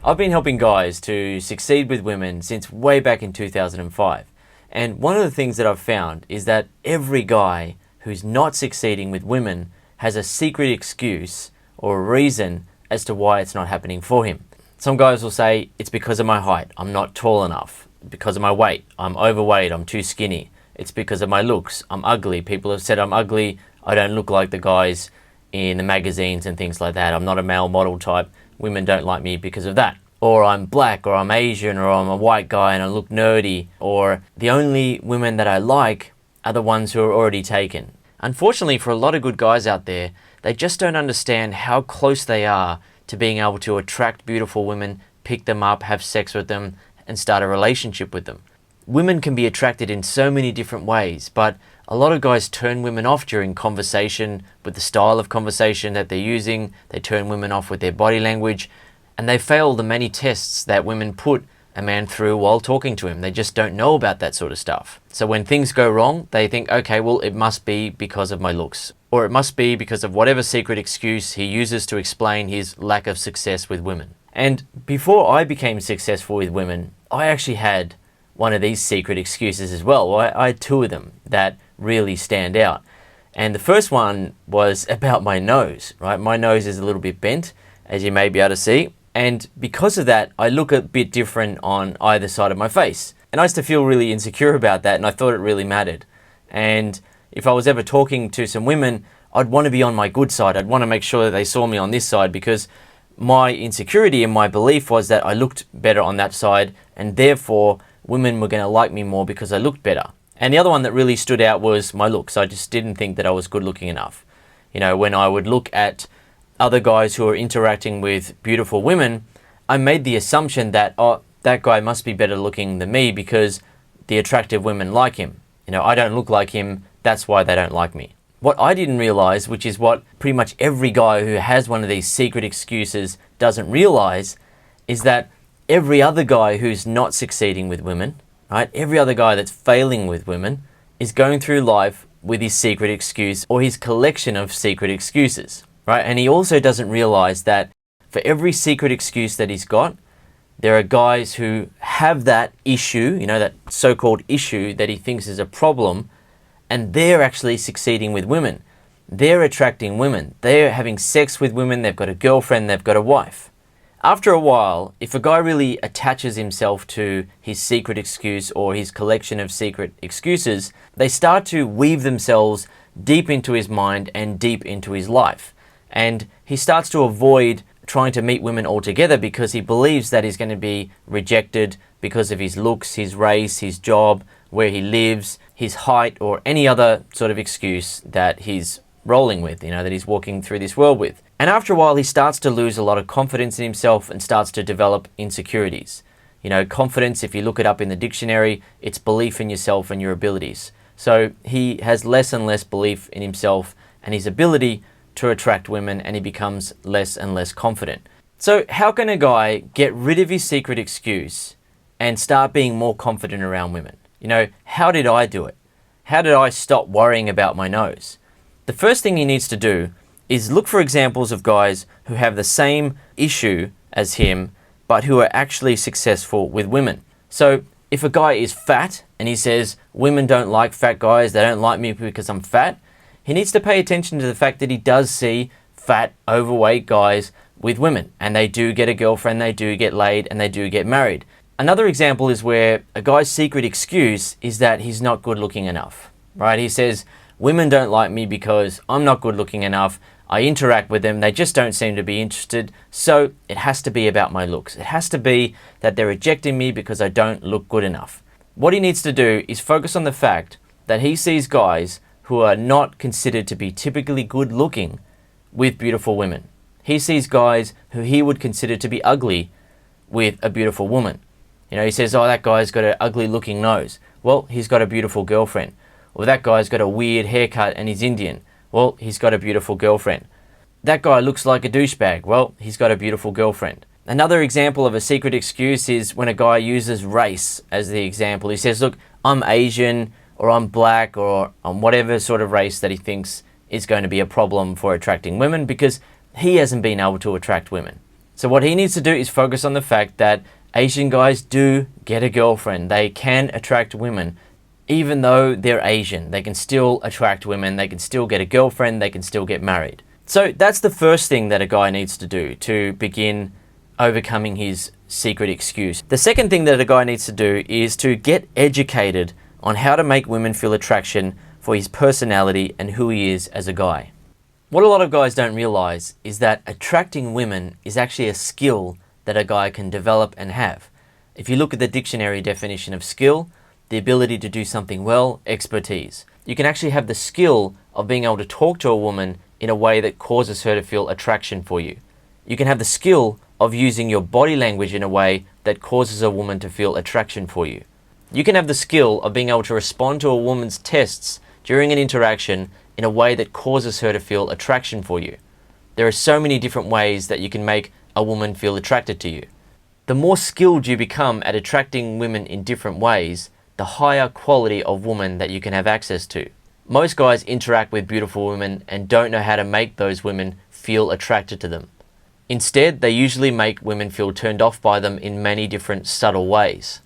I've been helping guys to succeed with women since way back in 2005. And one of the things that I've found is that every guy who's not succeeding with women has a secret excuse or a reason as to why it's not happening for him. Some guys will say, it's because of my height, I'm not tall enough. Because of my weight, I'm overweight, I'm too skinny. It's because of my looks, I'm ugly. People have said I'm ugly, I don't look like the guys in the magazines and things like that. I'm not a male model type. Women don't like me because of that. Or I'm black, or I'm Asian, or I'm a white guy and I look nerdy. Or the only women that I like are the ones who are already taken. Unfortunately, for a lot of good guys out there, they just don't understand how close they are to being able to attract beautiful women, pick them up, have sex with them, and start a relationship with them. Women can be attracted in so many different ways, but a lot of guys turn women off during conversation with the style of conversation that they're using. They turn women off with their body language, and they fail the many tests that women put a man through while talking to him. They just don't know about that sort of stuff. So when things go wrong, they think, okay, well, it must be because of my looks, or it must be because of whatever secret excuse he uses to explain his lack of success with women. And before I became successful with women, I actually had one of these secret excuses as well. I had two of them that really stand out. And the first one was about my nose, right? My nose is a little bit bent, as you may be able to see. And because of that, I look a bit different on either side of my face. And I used to feel really insecure about that, and I thought it really mattered. And if I was ever talking to some women, I'd want to be on my good side. I'd want to make sure that they saw me on this side, because my insecurity and my belief was that I looked better on that side, and therefore women were going to like me more because I looked better. And the other one that really stood out was my looks. I just didn't think that I was good looking enough. You know, when I would look at other guys who are interacting with beautiful women, I made the assumption that, oh, that guy must be better looking than me because the attractive women like him. You know, I don't look like him, that's why they don't like me. What I didn't realize, which is what pretty much every guy who has one of these secret excuses doesn't realize, is that every other guy who's not succeeding with women, right, every other guy that's failing with women is going through life with his secret excuse or his collection of secret excuses. Right? And he also doesn't realize that for every secret excuse that he's got, there are guys who have that issue, you know, that so-called issue that he thinks is a problem, and they're actually succeeding with women. They're attracting women. They're having sex with women. They've got a girlfriend. They've got a wife. After a while, if a guy really attaches himself to his secret excuse or his collection of secret excuses, they start to weave themselves deep into his mind and deep into his life. And he starts to avoid trying to meet women altogether because he believes that he's going to be rejected because of his looks, his race, his job, where he lives, his height, or any other sort of excuse that he's rolling with, you know, that he's walking through this world with. And after a while, he starts to lose a lot of confidence in himself and starts to develop insecurities. You know, confidence, if you look it up in the dictionary, it's belief in yourself and your abilities. So he has less and less belief in himself and his ability to attract women, and he becomes less and less confident. So how can a guy get rid of his secret excuse and start being more confident around women? You know, how did I do it? How did I stop worrying about my nose? The first thing he needs to do is look for examples of guys who have the same issue as him, but who are actually successful with women. So if a guy is fat and he says, women don't like fat guys, they don't like me because I'm fat, he needs to pay attention to the fact that he does see fat, overweight guys with women, and they do get a girlfriend, they do get laid, and they do get married. Another example is where a guy's secret excuse is that he's not good looking enough, right? He says, women don't like me because I'm not good looking enough. I interact with them, they just don't seem to be interested, so it has to be about my looks. It has to be that they're rejecting me because I don't look good enough. What he needs to do is focus on the fact that he sees guys who are not considered to be typically good looking with beautiful women. He sees guys who he would consider to be ugly with a beautiful woman. You know, he says, oh, that guy's got an ugly looking nose. Well, he's got a beautiful girlfriend. Or that guy's got a weird haircut and he's Indian. Well, he's got a beautiful girlfriend. That guy looks like a douchebag. Well, he's got a beautiful girlfriend. Another example of a secret excuse is when a guy uses race as the example. He says, look, I'm Asian, or I'm black, or I'm whatever sort of race that he thinks is going to be a problem for attracting women, because he hasn't been able to attract women. So what he needs to do is focus on the fact that Asian guys do get a girlfriend. They can attract women. Even though they're Asian, they can still attract women, they can still get a girlfriend, they can still get married. So that's the first thing that a guy needs to do to begin overcoming his secret excuse. The second thing that a guy needs to do is to get educated on how to make women feel attraction for his personality and who he is as a guy. What a lot of guys don't realize is that attracting women is actually a skill that a guy can develop and have. If you look at the dictionary definition of skill, the ability to do something well, expertise. You can actually have the skill of being able to talk to a woman in a way that causes her to feel attraction for you. You can have the skill of using your body language in a way that causes a woman to feel attraction for you. You can have the skill of being able to respond to a woman's tests during an interaction in a way that causes her to feel attraction for you. There are so many different ways that you can make a woman feel attracted to you. The more skilled you become at attracting women in different ways, the higher quality of woman that you can have access to. Most guys interact with beautiful women and don't know how to make those women feel attracted to them. Instead, they usually make women feel turned off by them in many different subtle ways.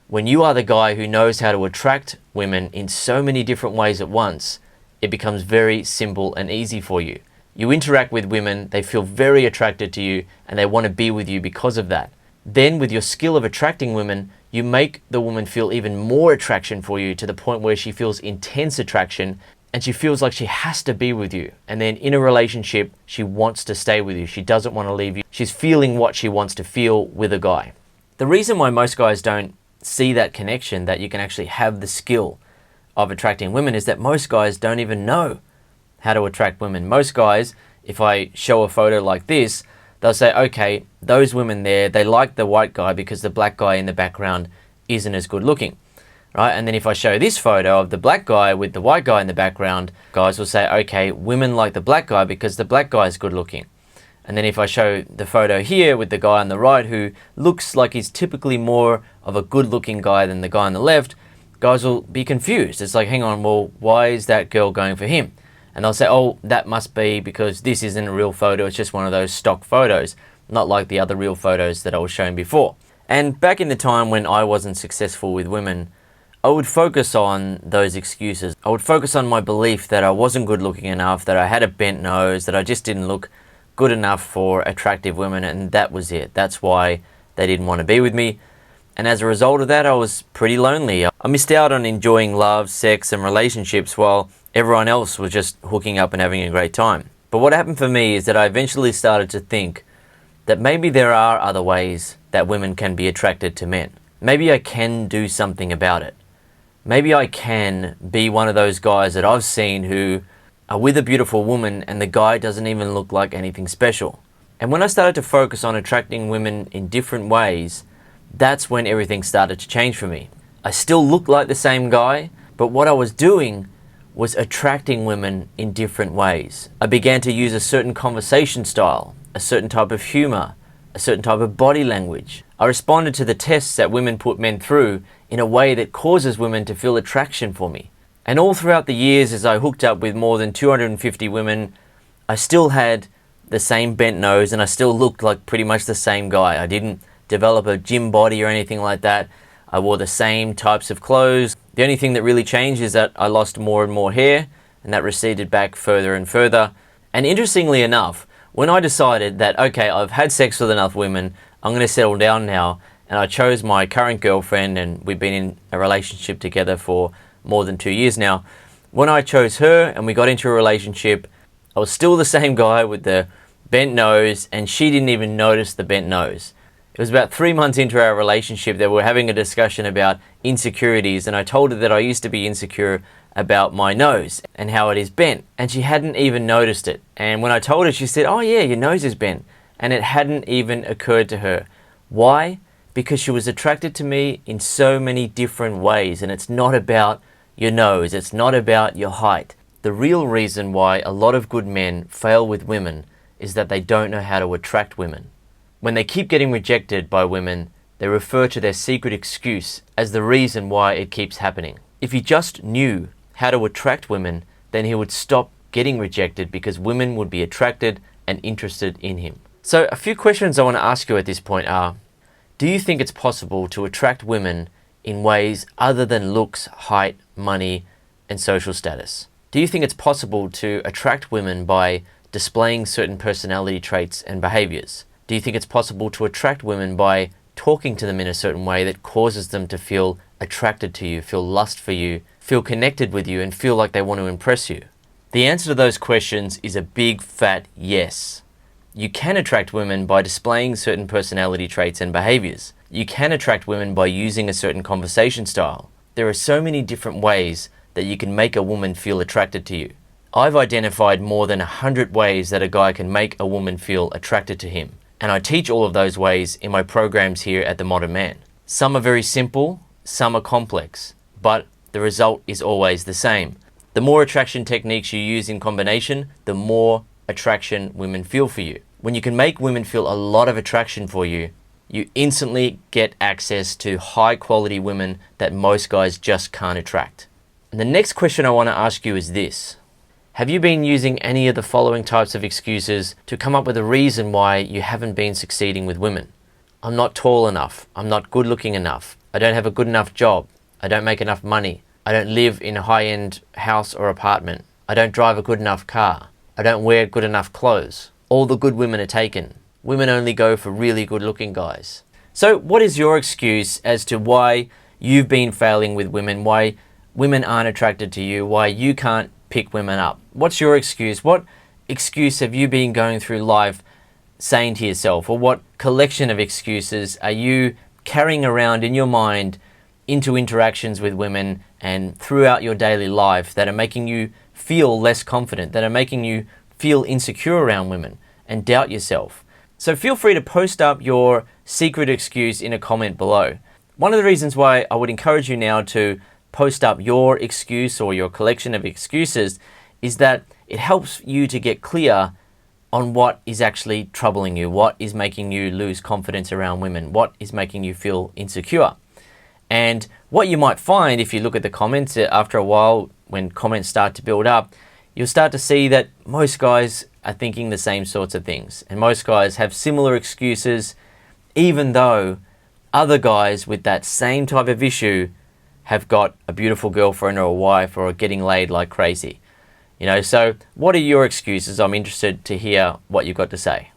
When you are the guy who knows how to attract women in so many different ways at once, it becomes very simple and easy for you. You interact with women, they feel very attracted to you, and they want to be with you because of that. Then with your skill of attracting women, you make the woman feel even more attraction for you to the point where she feels intense attraction and she feels like she has to be with you. And then in a relationship, she wants to stay with you. She doesn't want to leave you. She's feeling what she wants to feel with a guy. The reason why most guys don't see that connection, that you can actually have the skill of attracting women, is that most guys don't even know how to attract women. Most guys, if I show a photo like this, they'll say, okay, those women there, they like the white guy because the black guy in the background isn't as good looking, right? And then if I show this photo of the black guy with the white guy in the background, guys will say, okay, women like the black guy because the black guy is good looking. And then if I show the photo here with the guy on the right who looks like he's typically more of a good looking guy than the guy on the left, guys will be confused. It's like, hang on, well, why is that girl going for him? And they'll say, oh, that must be because this isn't a real photo, it's just one of those stock photos, not like the other real photos that I was showing before. And back in the time when I wasn't successful with women, I would focus on those excuses. I would focus on my belief that I wasn't good looking enough, that I had a bent nose, that I just didn't look good enough for attractive women, and that was it. That's why they didn't want to be with me. And as a result of that, I was pretty lonely. I missed out on enjoying love, sex, and relationships while everyone else was just hooking up and having a great time. But what happened for me is that I eventually started to think that maybe there are other ways that women can be attracted to men. Maybe I can do something about it. Maybe I can be one of those guys that I've seen who are with a beautiful woman and the guy doesn't even look like anything special. And when I started to focus on attracting women in different ways, that's when everything started to change for me. I still looked like the same guy, but what I was doing was attracting women in different ways. I began to use a certain conversation style, a certain type of humor, a certain type of body language. I responded to the tests that women put men through in a way that causes women to feel attraction for me. And all throughout the years, as I hooked up with more than 250 women, I still had the same bent nose and I still looked like pretty much the same guy. I didn't develop a gym body or anything like that. I wore the same types of clothes. The only thing that really changed is that I lost more and more hair, and that receded back further and further. And interestingly enough, when I decided that, okay, I've had sex with enough women, I'm going to settle down now, and I chose my current girlfriend, and we've been in a relationship together for more than 2 years now. When I chose her and we got into a relationship, I was still the same guy with the bent nose, and she didn't even notice the bent nose. It was about 3 months into our relationship that we were having a discussion about insecurities, and I told her that I used to be insecure about my nose and how it is bent, and she hadn't even noticed it. And when I told her, she said, oh yeah, your nose is bent, and it hadn't even occurred to her. Why? Because she was attracted to me in so many different ways, and it's not about your nose, it's not about your height. The real reason why a lot of good men fail with women is that they don't know how to attract women. When they keep getting rejected by women, they refer to their secret excuse as the reason why it keeps happening. If he just knew how to attract women, then he would stop getting rejected because women would be attracted and interested in him. So a few questions I want to ask you at this point are, do you think it's possible to attract women in ways other than looks, height, money, and social status? Do you think it's possible to attract women by displaying certain personality traits and behaviors? Do you think it's possible to attract women by talking to them in a certain way that causes them to feel attracted to you, feel lust for you, feel connected with you, and feel like they want to impress you? The answer to those questions is a big fat yes. You can attract women by displaying certain personality traits and behaviors. You can attract women by using a certain conversation style. There are so many different ways that you can make a woman feel attracted to you. I've identified more than 100 ways that a guy can make a woman feel attracted to him. And I teach all of those ways in my programs here at The Modern Man. Some are very simple, some are complex, but the result is always the same. The more attraction techniques you use in combination, the more attraction women feel for you. When you can make women feel a lot of attraction for you, you instantly get access to high quality women that most guys just can't attract. And the next question I want to ask you is this. Have you been using any of the following types of excuses to come up with a reason why you haven't been succeeding with women? I'm not tall enough. I'm not good looking enough. I don't have a good enough job. I don't make enough money. I don't live in a high-end house or apartment. I don't drive a good enough car. I don't wear good enough clothes. All the good women are taken. Women only go for really good looking guys. So what is your excuse as to why you've been failing with women, why women aren't attracted to you, why you can't pick women up? What's your excuse? What excuse have you been going through life saying to yourself, or what collection of excuses are you carrying around in your mind into interactions with women and throughout your daily life that are making you feel less confident, that are making you feel insecure around women and doubt yourself? So feel free to post up your secret excuse in a comment below. One of the reasons why I would encourage you now to post up your excuse or your collection of excuses is that it helps you to get clear on what is actually troubling you, what is making you lose confidence around women, what is making you feel insecure. And what you might find if you look at the comments after a while, when comments start to build up, you'll start to see that most guys are thinking the same sorts of things. And most guys have similar excuses, even though other guys with that same type of issue have got a beautiful girlfriend or a wife or are getting laid like crazy. So what are your excuses? I'm interested to hear what you've got to say.